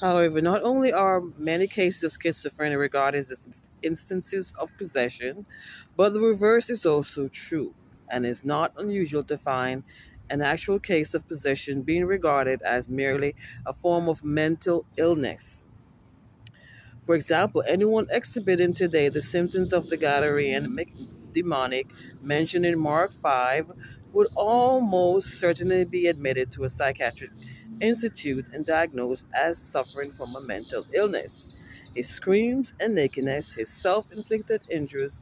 However, not only are many cases of schizophrenia regarded as instances of possession, but the reverse is also true, and it's not unusual to find an actual case of possession being regarded as merely a form of mental illness. For example, anyone exhibiting today the symptoms of the Gadarene demonic mentioned in Mark 5 would almost certainly be admitted to a psychiatric institute and diagnosed as suffering from a mental illness. His screams and nakedness, his self inflicted injuries,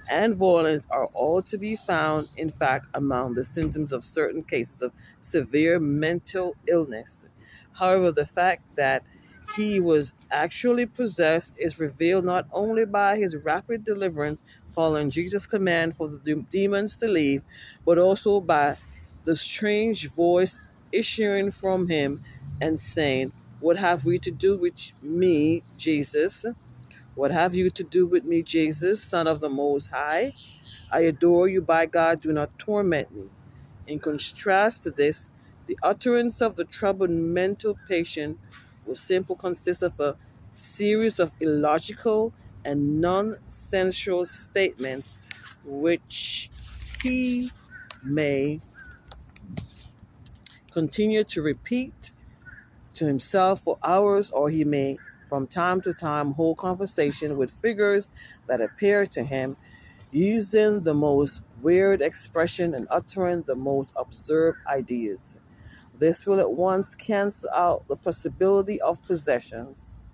and violence are all to be found, in fact, among the symptoms of certain cases of severe mental illness. However, the fact that he was actually possessed is revealed not only by his rapid deliverance following Jesus' command for the demons to leave, but also by the strange voice issuing from him and saying, "What have we to do with me, Jesus? What have you to do with me, Jesus, Son of the Most High? I adore you, by God, do not torment me." In contrast to this, the utterance of the troubled mental patient will simply consist of a series of illogical and nonsensical statements which he may continue to repeat to himself for hours, or he may from time to time hold conversation with figures that appear to him, using the most weird expression and uttering the most absurd ideas. This will at once cancel out the possibility of possessions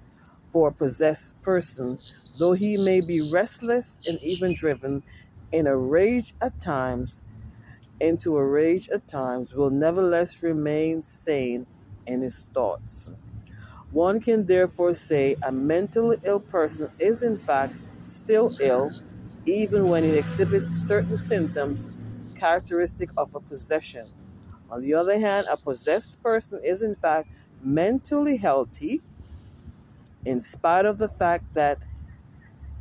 for a possessed person, though he may be restless and even driven in a rage at times, into a rage at times, will nevertheless remain sane in his thoughts. One can therefore say a mentally ill person is in fact still ill, even when it exhibits certain symptoms characteristic of a possession. On the other hand, a possessed person is in fact mentally healthy, in spite of the fact that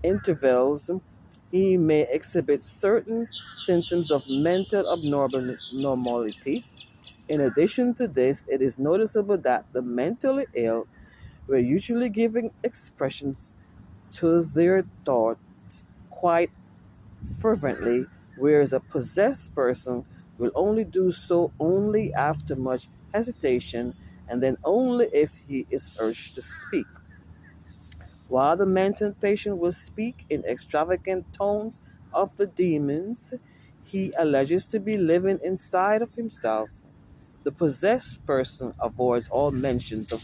intervals he may exhibit certain symptoms of mental abnormality. In addition to this, it is noticeable that the mentally ill were usually giving expressions to their thoughts quite fervently, whereas a possessed person will only do so only after much hesitation and then only if he is urged to speak. While the mental patient will speak in extravagant tones of the demons he alleges to be living inside of himself, the possessed person avoids all mentions of